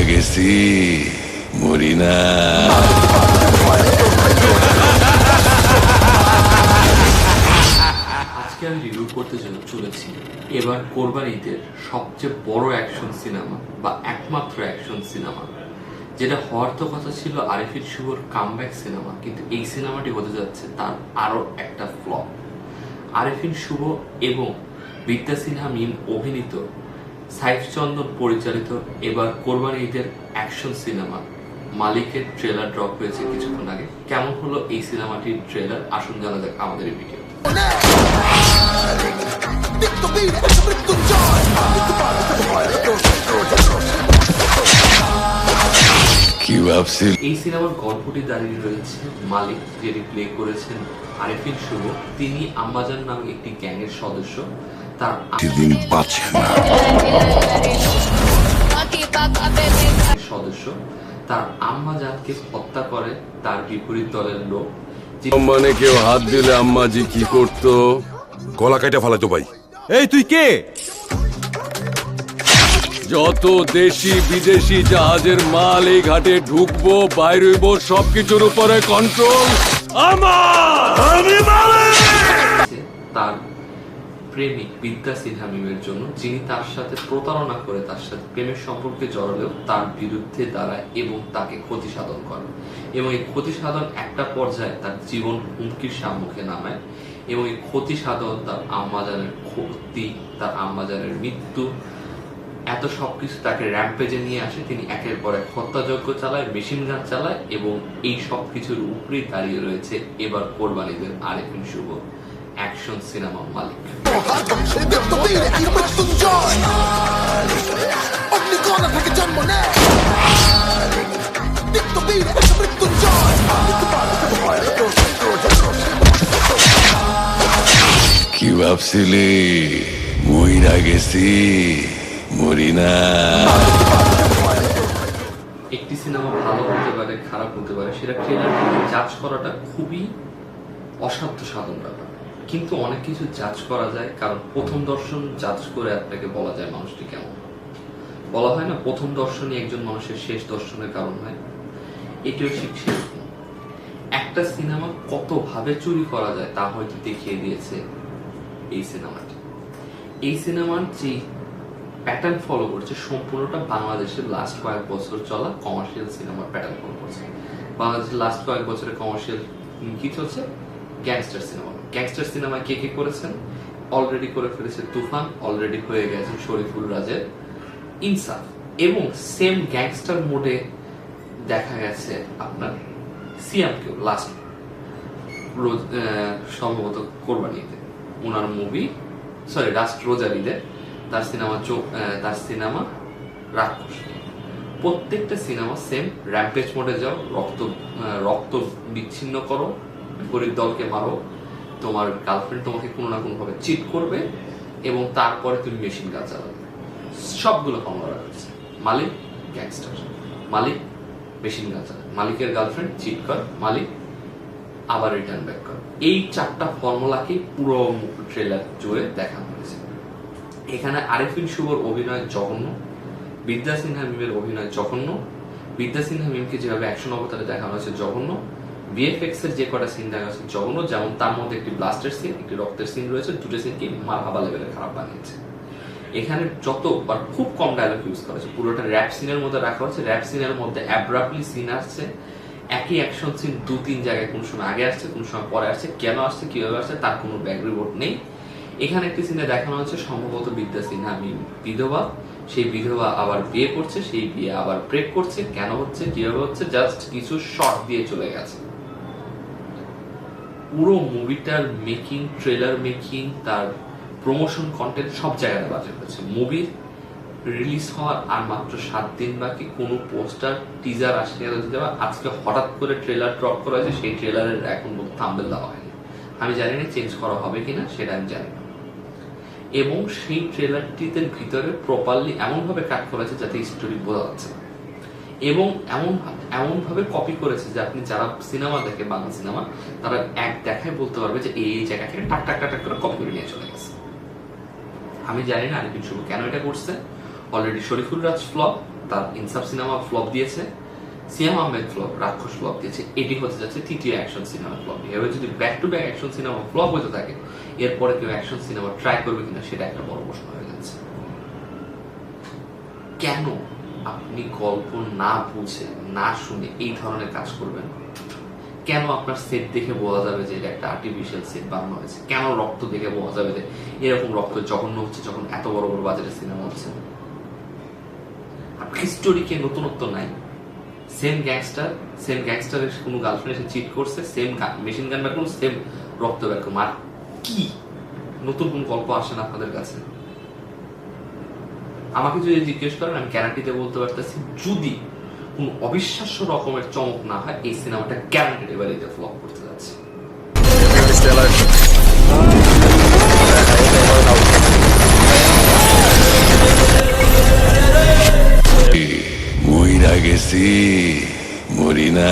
গেছি মরি না। আজকে আমি রিভিউ করতে চলেছি এবার কোরবানিদের সবচেয়ে বড় অ্যাকশন সিনেমা বা একমাত্র অ্যাকশন সিনেমা, যেটা হওয়ার তো কথা ছিল আরিফিন শুভর কামব্যাক সিনেমা, কিন্তু এই সিনেমাটি হতে যাচ্ছে তার আরো একটা ফ্লপ। আরিফিন শুভ এবং বিদ্যা সিনহা মিম অভিনীত, সাইফ চন্দন পরিচালিত এবার কোরবানি ঈদের অ্যাকশন সিনেমা মালিকের ট্রেলার ড্রপ হয়েছে কিছুক্ষণ আগে। কেমন হলো এই সিনেমাটির ট্রেলার, আসুন জানা যাক আমাদের এই ভিডিও। কি ভাবছিল? এই সিনেমার গল্পটি দাঁড়িয়ে রয়েছে মালিক, যিনি প্লে করেছেন আরিফিন শুভ। তিনি আম্বাজান নামে একটি গ্যাংয়ের সদস্য। তার দিন বাঁচে না সদস্য তার আম্মাজানকে হত্যা করে তার বিপরীত দলের লোক। মানে কেউ হাত দিলে আম্মাজি কি করতো? গলা কাইটা ফালাইতো ভাই। এই তুই কে? যত দেশি বিদেশি জাহাজের মাল এই ঘাটে ঢুকবো বাইর হইব সবকিছুর উপরে কন্ট্রোল আমার। আমি তার প্রেমিক বিদ্যা সিনহা মিমের জন্য, যিনি তার সাথে প্রতারণা করে তার সাথে প্রেমের সম্পর্কে জড়ালেও তার বিরুদ্ধে দাঁড়ায় এবং তাকে ক্ষতি সাধন করে, এবং এই ক্ষতি সাধন একটা পর্যায়ে তার জীবন হুমকির সম্মুখে নামায়, এবং এই ক্ষতি সাধন তার আম্মাজানের ক্ষতি, তার আম্মাজানের মৃত্যু, এত সবকিছু তাকে র্যাম্পেজে নিয়ে আসে। তিনি একের পর এক হত্যাযজ্ঞ চালায়, মেশিন গান চালায়, এবং এই সবকিছুর উপরেই দাঁড়িয়ে রয়েছে এবার কোরবানিদের আরিফিন শুভ অ্যাকশন সিনেমা মালিক। কি ভাবছিলি মইরা গেছি মরি না? একটি সিনেমা ভালো হতে পারে, খারাপ হতে পারে, সেটা ট্রেলার জাজ করাটা খুবই অসাধ্য সাধন ব্যাপার। কিন্তু অনেক কিছু জাজ করা যায়, কারণ প্রথম দর্শন জাজ করে আপনাকে বলা যায় মানুষটি কেমন। বলা হয় না, প্রথম দর্শনই একজন মানুষের শেষ দর্শনের কারণ হয়। এটিও শিখছে একটা সিনেমা কত ভাবে চুরি করা যায় তা হয়তো দেখিয়ে দিয়েছে এই সিনেমাটি। এই সিনেমার যে প্যাটার্ন ফলো করছে সম্পূর্ণটা বাংলাদেশের লাস্ট কয়েক বছর চলা কমার্শিয়াল সিনেমার প্যাটার্ন ফলো করছে। বাংলাদেশের লাস্ট কয়েক বছরের কমার্শিয়াল কি চলছে? Gangster cinema. গ্যাংস্টার সিনেমা কে কে করেছেন? অলরেডি করে ফেলেছে তুফান, অলরেডি হয়ে গেছে শরীফুল রাজের ইনসাফ, এবং সেম গ্যাংস্টার মোডে দেখা গেছে আপনার সিয়ামকেও লাস্ট সম্ভবত কোরবানিতে ওনার মুভি, সরি লাস্ট রোজারিতে তার সিনেমা রাক্ষস। প্রত্যেকটা সিনেমা সেম র্যাম্পেজ মোডে যাও, রক্ত বিচ্ছিন্ন করো, বিপরীত দলকে মারো, তোমার গার্লফ্রেন্ড তোমাকে কোনো না কোনো ভাবে চিট করবে, এবং তারপরে তুমি মেশিন গান চালাবে। সবগুলো ফর্মুলা রাখছে। মালিক গ্যাংস্টার, মালিক মেশিন গান চালায়, মালিকের গার্লফ্রেন্ড চিট কর, মালিক আবার রিটার্ন ব্যাক কর। এই চারটা ফর্মুলাকে পুরো ট্রেলার জুড়ে দেখানো হয়েছে। এখানে আরিফিন শুভর অভিনয় জঘন্য, বিদ্যা সিনহা মিমের অভিনয় জঘন্য। বিদ্যা সিনহা মিমকে যেভাবে অ্যাকশন অবতারে দেখানো হয়েছে জঘন্য। ভিএফএক্স এর যে কটা সিন দেখা হয়েছে জঘন্য, যেমন তার মধ্যে একটি ব্লাস্টের সিন, একটি রক্তের সিন রয়েছে, দুটো সিনকে মার হাবা লেভেলের খারাপ বানিয়েছে। এখানে যতবার খুব কম ডায়লগ ইউজ করা হয়েছে, পুরোটা র্যাপ সিনের মধ্যে রাখা হয়েছে। র্যাপ সিনের মধ্যে অ্যাব্রাপ্টলি সিন আসছে, একই অ্যাকশন সিন দু তিন জায়গায় কোন সময় আগে আসছে, কোন সময় পরে আসছে, কেন আসছে, কিভাবে আসছে তার কোনো ব্যাক রিপোর্ট নেই। এখানে একটি সিনে দেখানো হচ্ছে সম্ভবত বিদ্যা সিনহা মিম বিধবা, সেই বিধবা আবার বিয়ে করছে, সেই বিয়ে আবার ব্রেক করছে, কেন হচ্ছে, কিভাবে হচ্ছে, জাস্ট কিছু শর্ট দিয়ে চলে গেছে। পুরো মুভিটার মেকিং, ট্রেলার মেকিং, তার প্রমোশন কন্টেন্ট সব জায়গায় বাজে হয়েছে। মুভির রিলিজ হওয়ার আর মাত্র 7 দিন বাকি, কোনো পোস্টার টিজার আসলে আজকে হঠাৎ করে ট্রেলার ড্রপ করা হয়েছে, সেই ট্রেলারের এখন থাম্বনেল দেওয়া হয়নি। আমি জানি না চেঞ্জ করা হবে কিনা, সেটা আমি জানি না। এবং সেই ট্রেলারটিতে ভিতরে প্রপারলি এমন ভাবে কাট করা হয়েছে যাতে স্টোরি বোঝা যাচ্ছে না, এবং এমন ভাবে কপি করেছে যে আপনি যারা সিনেমা দেখে, বাংলা সিনেমা, তারা এক দেখায় বলতে পারবে যে এই জায়গা থেকে টাক টাক টাক করে কপি করে নিয়ে চলে গেছে। আমি জানি না আরিফিন শুভ কেন এটা করছে। অলরেডি শরীফুল রাজ ফ্লপ, তার ইনসাফ সিনেমা ফ্লপ দিয়েছে, সিয়াম আহমেদ ফ্লপ, রাক্ষস ফ্লপ দিয়েছে, এটি হতে যাচ্ছে তৃতীয় অ্যাকশন সিনেমা ফ্লপ। এভাবে যদি back to back action cinema flop হতে থাকে, এরপরে কেউ অ্যাকশন সিনেমা ট্রাই করবে কিনা সেটা একটা বড় প্রশ্ন হয়ে যাচ্ছে। কেন আপনি গল্প না বুঝে না শুনে এই ধরনের কাজ করবেন? কেন আপনার সেট দেখে বোঝা যাবে যে এটা একটা আর্টিফিশিয়াল সেট বানানো হয়েছে? কেন রক্ত দেখে বোঝা যাবে যে এরকম রক্ত জঘন্য হচ্ছে যখন এত বড় বড় বাজারে সিনেমা হচ্ছে? হিস্টোরিকে নতুনত্ব নাই। সেম গ্যাংস্টারের কোনো গার্লফ্রেন্ড এসে চিট করছে, সেম মেশিন গান বের করুন, সেম রক্ত বের করুন, আর কি নতুন কোন গল্প আসে না আপনাদের কাছে? আমাকে যদি জিজ্ঞেস করেন, আমি গ্যারান্টিতে বলতে পারতেছি, যদি কোন অবিশ্বাস্য রকমের চমক না হয়, এই সিনেমাটা গ্যারান্টেড এবার এটা ফ্লপ করতে যাচ্ছে। মইরা গেছি মরি না।